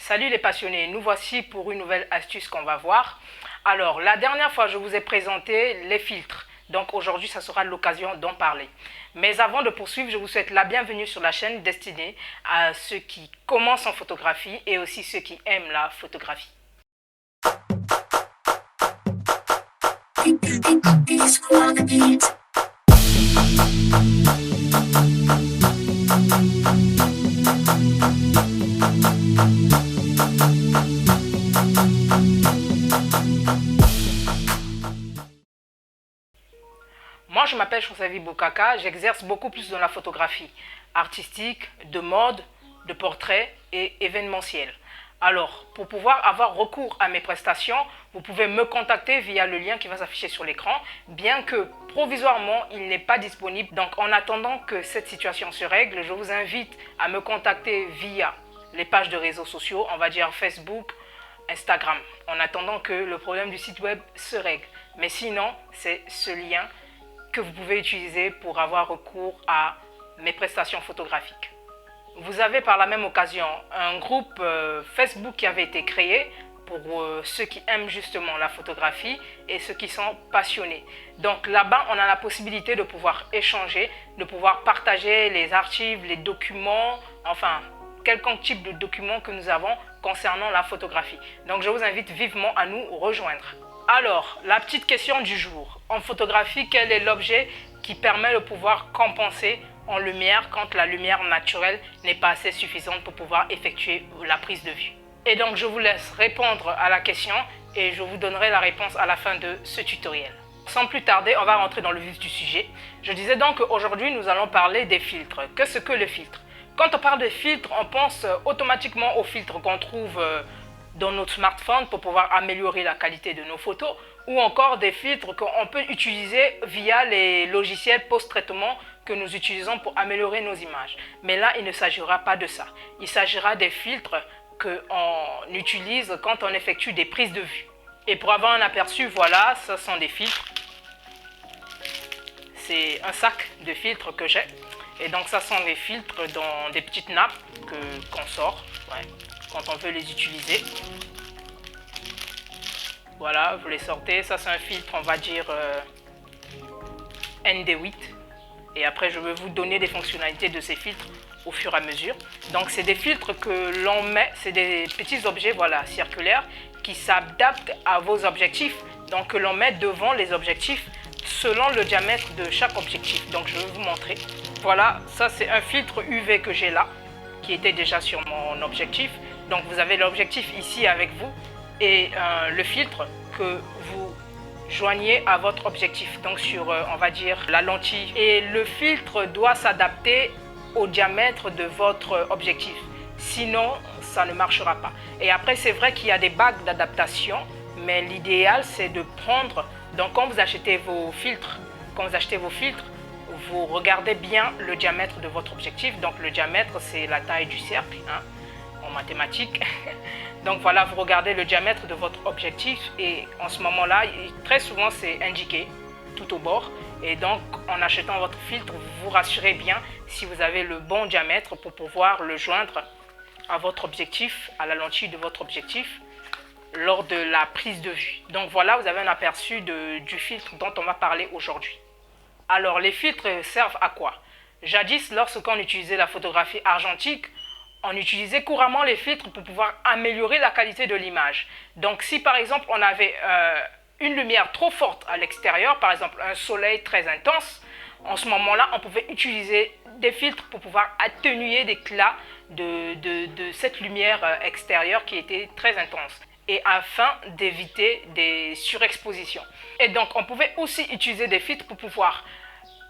Salut les passionnés, nous voici pour une nouvelle astuce qu'on va voir. Alors, la dernière fois, je vous ai présenté les filtres. Donc aujourd'hui, ça sera l'occasion d'en parler. Mais avant de poursuivre, je vous souhaite la bienvenue sur la chaîne destinée à ceux qui commencent en photographie et aussi ceux qui aiment la photographie. Moi, je m'appelle Chonsavi Boukaka, j'exerce beaucoup plus dans la photographie artistique, de mode, de portrait et événementiel. Alors, pour pouvoir avoir recours à mes prestations, vous pouvez me contacter via le lien qui va s'afficher sur l'écran, bien que provisoirement, il n'est pas disponible. Donc, en attendant que cette situation se règle, je vous invite à me contacter via les pages de réseaux sociaux, on va dire Facebook, Instagram, en attendant que le problème du site web se règle. Mais sinon, c'est ce lien que vous pouvez utiliser pour avoir recours à mes prestations photographiques. Vous avez par la même occasion un groupe Facebook qui avait été créé pour ceux qui aiment justement la photographie et ceux qui sont passionnés. Donc là-bas, on a la possibilité de pouvoir échanger, de pouvoir partager les archives, les documents, enfin, quelconque type de documents que nous avons concernant la photographie. Donc je vous invite vivement à nous rejoindre. Alors, la petite question du jour. En photographie, quel est l'objet qui permet de pouvoir compenser en lumière quand la lumière naturelle n'est pas assez suffisante pour pouvoir effectuer la prise de vue? Et donc, je vous laisse répondre à la question et je vous donnerai la réponse à la fin de ce tutoriel. Sans plus tarder, on va rentrer dans le vif du sujet. Je disais donc qu'aujourd'hui, nous allons parler des filtres. Qu'est-ce que le filtre? Quand on parle de filtre, on pense automatiquement aux filtres qu'on trouve dans notre smartphone pour pouvoir améliorer la qualité de nos photos ou encore des filtres qu'on peut utiliser via les logiciels post-traitement que nous utilisons pour améliorer nos images. Mais là, il ne s'agira pas de ça. Il s'agira des filtres qu'on utilise quand on effectue des prises de vue. Et pour avoir un aperçu, voilà, ce sont des filtres. C'est un sac de filtres que j'ai. Et donc, ça sont des filtres dans des petites nappes qu'on sort. Ouais, quand on veut les utiliser. Voilà, vous les sortez. Ça, c'est un filtre, on va dire ND8. Et après, je vais vous donner des fonctionnalités de ces filtres au fur et à mesure. Donc, c'est des filtres que l'on met, c'est des petits objets, voilà, circulaires, qui s'adaptent à vos objectifs. Donc, que l'on met devant les objectifs selon le diamètre de chaque objectif. Donc, je vais vous montrer. Voilà, ça, c'est un filtre UV que j'ai là, qui était déjà sur mon objectif. Donc vous avez l'objectif ici avec vous et le filtre que vous joignez à votre objectif, donc sur on va dire la lentille. Et le filtre doit s'adapter au diamètre de votre objectif, sinon ça ne marchera pas. Et après, c'est vrai qu'il y a des bagues d'adaptation, mais l'idéal c'est de prendre, donc quand vous achetez vos filtres, vous regardez bien le diamètre de votre objectif. Donc le diamètre, c'est la taille du cercle, hein, en mathématiques. Donc voilà, vous regardez le diamètre de votre objectif et en ce moment-là, très souvent c'est indiqué tout au bord. Et donc en achetant votre filtre, vous vous rassurez bien si vous avez le bon diamètre pour pouvoir le joindre à votre objectif, à la lentille de votre objectif lors de la prise de vue. Donc voilà, vous avez un aperçu du filtre dont on va parler aujourd'hui. Alors, les filtres servent à quoi? Jadis, lorsqu'on utilisait la photographie argentique, on utilisait couramment les filtres pour pouvoir améliorer la qualité de l'image. Donc, si par exemple, on avait une lumière trop forte à l'extérieur, par exemple un soleil très intense, en ce moment-là, on pouvait utiliser des filtres pour pouvoir atténuer l'éclat de cette lumière extérieure qui était très intense, et afin d'éviter des surexpositions. Et donc, on pouvait aussi utiliser des filtres pour pouvoir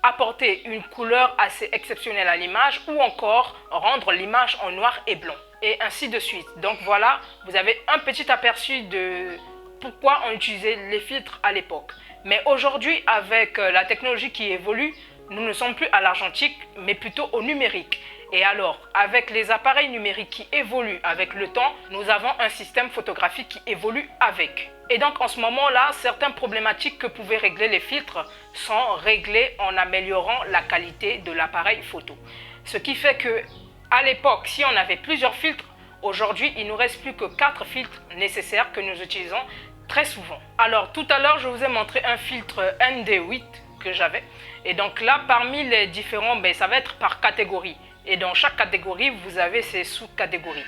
apporter une couleur assez exceptionnelle à l'image ou encore rendre l'image en noir et blanc, et ainsi de suite. Donc voilà, vous avez un petit aperçu de pourquoi on utilisait les filtres à l'époque. Mais aujourd'hui, avec la technologie qui évolue, nous ne sommes plus à l'argentique, mais plutôt au numérique. Et alors, avec les appareils numériques qui évoluent avec le temps, nous avons un système photographique qui évolue avec. Et donc, en ce moment-là, certaines problématiques que pouvaient régler les filtres sont réglées en améliorant la qualité de l'appareil photo. Ce qui fait que, à l'époque, si on avait plusieurs filtres, Aujourd'hui, il ne nous reste plus que 4 filtres nécessaires que nous utilisons très souvent. Alors tout à l'heure, je vous ai montré un filtre ND8 que j'avais. Et donc là, parmi les différents, ça va être par catégorie. Et dans chaque catégorie, vous avez ces sous-catégories.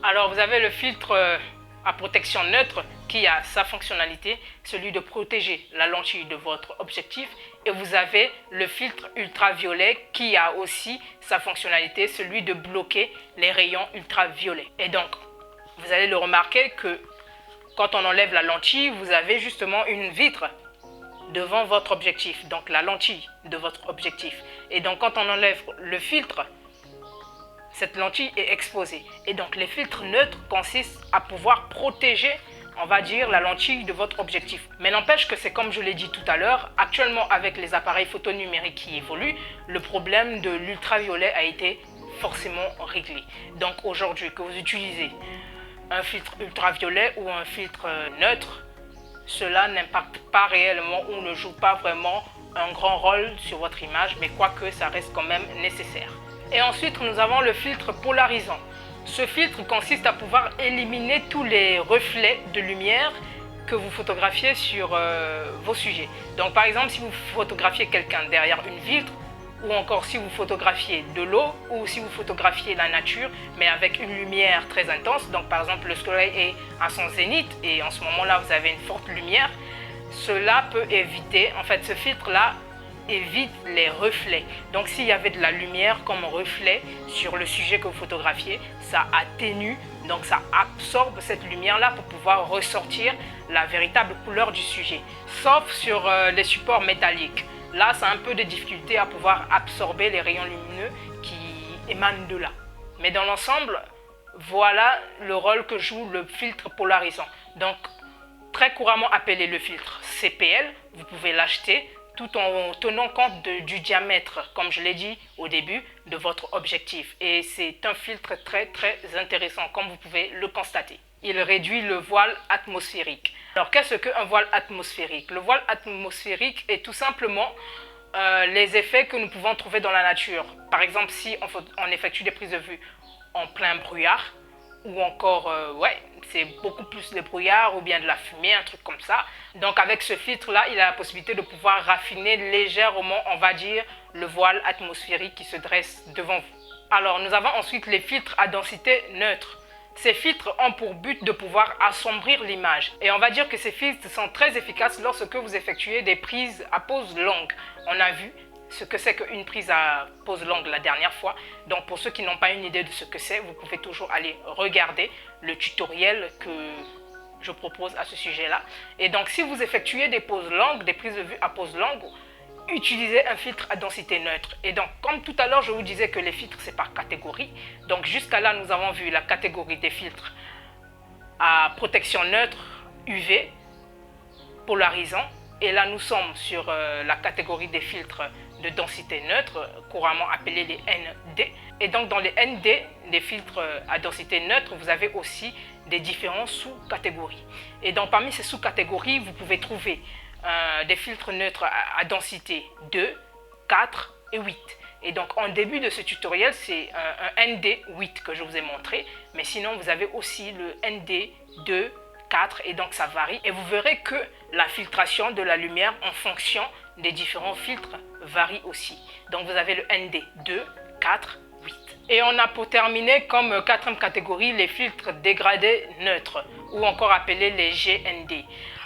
Alors vous avez le filtre à protection neutre qui a sa fonctionnalité, celui de protéger la lentille de votre objectif. Et vous avez le filtre ultraviolet qui a aussi sa fonctionnalité, celui de bloquer les rayons ultraviolets. Et donc, vous allez le remarquer que quand on enlève la lentille, vous avez justement une vitre devant votre objectif, donc la lentille de votre objectif. Et donc quand on enlève le filtre, cette lentille est exposée. Et donc les filtres neutres consistent à pouvoir protéger, on va dire, la lentille de votre objectif. Mais n'empêche que c'est comme je l'ai dit tout à l'heure, actuellement avec les appareils photo numériques qui évoluent, le problème de l'ultraviolet a été forcément réglé. Donc aujourd'hui que vous utilisez un filtre ultraviolet ou un filtre neutre, cela n'impacte pas réellement ou ne joue pas vraiment un grand rôle sur votre image, mais quoique ça reste quand même nécessaire. Et ensuite, nous avons le filtre polarisant. Ce filtre consiste à pouvoir éliminer tous les reflets de lumière que vous photographiez sur vos sujets. Donc par exemple, si vous photographiez quelqu'un derrière une vitre, ou encore si vous photographiez de l'eau, ou si vous photographiez la nature, mais avec une lumière très intense, donc par exemple le soleil est à son zénith, et en ce moment-là vous avez une forte lumière, cela peut éviter, en fait ce filtre-là évite les reflets. Donc s'il y avait de la lumière comme reflet sur le sujet que vous photographiez, ça atténue, donc ça absorbe cette lumière-là pour pouvoir ressortir la véritable couleur du sujet. Sauf sur les supports métalliques. Là, c'est un peu de difficulté à pouvoir absorber les rayons lumineux qui émanent de là. Mais dans l'ensemble, voilà le rôle que joue le filtre polarisant. Donc, très couramment appelé le filtre CPL, vous pouvez l'acheter tout en tenant compte du diamètre, comme je l'ai dit au début, de votre objectif. Et c'est un filtre très intéressant, comme vous pouvez le constater. Il réduit le voile atmosphérique. Alors, qu'est-ce qu'un voile atmosphérique? Le voile atmosphérique est tout simplement les effets que nous pouvons trouver dans la nature. Par exemple, si on effectue des prises de vue en plein brouillard, ou encore, c'est beaucoup plus de brouillard ou bien de la fumée, un truc comme ça. Donc, avec ce filtre-là, il a la possibilité de pouvoir raffiner légèrement, on va dire, le voile atmosphérique qui se dresse devant vous. Alors, nous avons ensuite les filtres à densité neutre. Ces filtres ont pour but de pouvoir assombrir l'image. Et on va dire que ces filtres sont très efficaces lorsque vous effectuez des prises à pose longue. On a vu ce que c'est qu'une prise à pose longue la dernière fois. Donc pour ceux qui n'ont pas une idée de ce que c'est, vous pouvez toujours aller regarder le tutoriel que je propose à ce sujet-là. Et donc si vous effectuez des poses longues, des prises de vue à pose longue, utilisez un filtre à densité neutre. Et donc, comme tout à l'heure, je vous disais que les filtres, c'est par catégorie. Donc, jusqu'à là, nous avons vu la catégorie des filtres à protection neutre, UV, polarisant. Et là, nous sommes sur la catégorie des filtres de densité neutre, couramment appelés les ND. Et donc, dans les ND, les filtres à densité neutre, vous avez aussi des différents sous-catégories. Et donc, parmi ces sous-catégories, vous pouvez trouver des filtres neutres à densité 2, 4 et 8. Et donc en début de ce tutoriel, c'est un ND8 que je vous ai montré. Mais sinon, vous avez aussi le ND2, 4 et donc ça varie. Et vous verrez que la filtration de la lumière en fonction des différents filtres varie aussi. Donc vous avez le ND2, 4, 8. Et on a pour terminer comme quatrième catégorie les filtres dégradés neutres ou encore appelés les GND.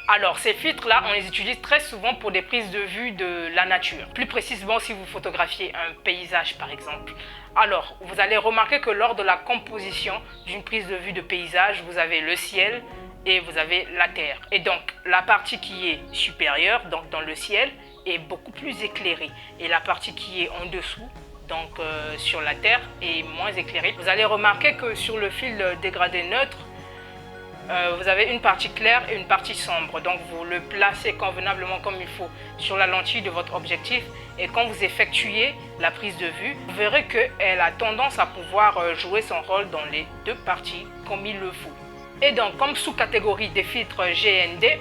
Alors, ces filtres-là, on les utilise très souvent pour des prises de vue de la nature. Plus précisément, si vous photographiez un paysage, par exemple. Alors, vous allez remarquer que lors de la composition d'une prise de vue de paysage, vous avez le ciel et vous avez la terre. Et donc, la partie qui est supérieure, donc dans le ciel, est beaucoup plus éclairée. Et la partie qui est en dessous, donc sur la terre, est moins éclairée. Vous allez remarquer que sur le fil dégradé neutre, vous avez une partie claire et une partie sombre. Donc vous le placez convenablement comme il faut sur la lentille de votre objectif. Et quand vous effectuez la prise de vue, vous verrez qu'elle a tendance à pouvoir jouer son rôle dans les deux parties comme il le faut. Et donc comme sous-catégorie des filtres GND,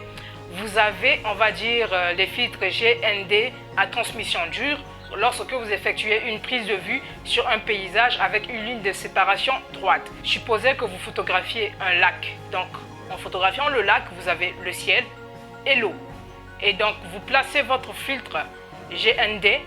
vous avez, on va dire, les filtres GND à transmission dure lorsque vous effectuez une prise de vue sur un paysage avec une ligne de séparation droite. Supposez que vous photographiez un lac. Donc, en photographiant le lac, vous avez le ciel et l'eau. Et donc, vous placez votre filtre GND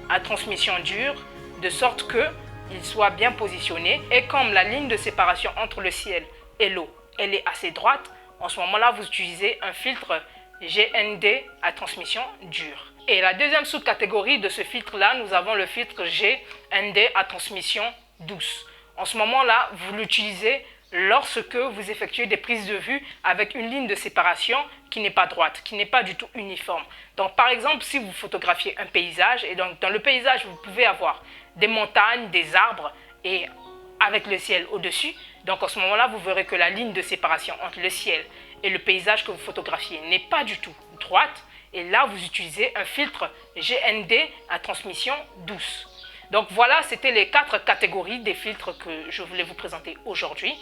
à transmission dure de sorte qu'il soit bien positionné. Et comme la ligne de séparation entre le ciel et l'eau, elle est assez droite, en ce moment-là, vous utilisez un filtre GND à transmission dure. Et la deuxième sous-catégorie de ce filtre-là, nous avons le filtre GND à transmission douce. En ce moment-là, vous l'utilisez lorsque vous effectuez des prises de vue avec une ligne de séparation qui n'est pas droite, qui n'est pas du tout uniforme. Donc par exemple, si vous photographiez un paysage, et donc dans le paysage, vous pouvez avoir des montagnes, des arbres, et avec le ciel au-dessus. Donc en ce moment-là, vous verrez que la ligne de séparation entre le ciel et le paysage que vous photographiez n'est pas du tout droite. Et là, vous utilisez un filtre GND à transmission douce. Donc voilà, c'était les 4 catégories des filtres que je voulais vous présenter aujourd'hui.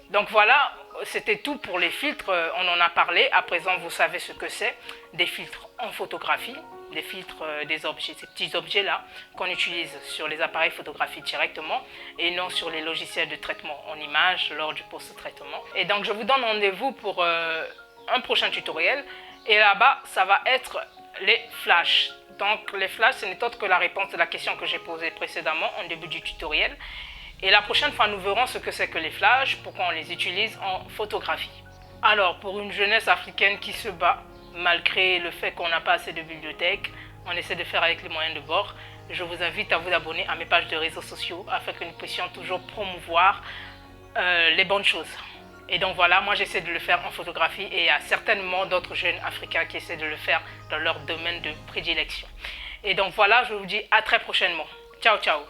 Donc voilà, c'était tout pour les filtres, on en a parlé. À présent, vous savez ce que c'est, des filtres en photographie, des filtres des objets, ces petits objets-là qu'on utilise sur les appareils photographiques directement et non sur les logiciels de traitement en images lors du post-traitement. Et donc, je vous donne rendez-vous pour un prochain tutoriel. Et là-bas, ça va être les flashs. Donc les flashs, ce n'est autre que la réponse de la question que j'ai posée précédemment en début du tutoriel. Et la prochaine fois, nous verrons ce que c'est que les flashs, pourquoi on les utilise en photographie. Alors, pour une jeunesse africaine qui se bat, malgré le fait qu'on n'a pas assez de bibliothèques, on essaie de faire avec les moyens de bord. Je vous invite à vous abonner à mes pages de réseaux sociaux afin que nous puissions toujours promouvoir les bonnes choses. Et donc voilà, moi j'essaie de le faire en photographie et il y a certainement d'autres jeunes africains qui essaient de le faire dans leur domaine de prédilection. Et donc voilà, je vous dis à très prochainement. Ciao, ciao.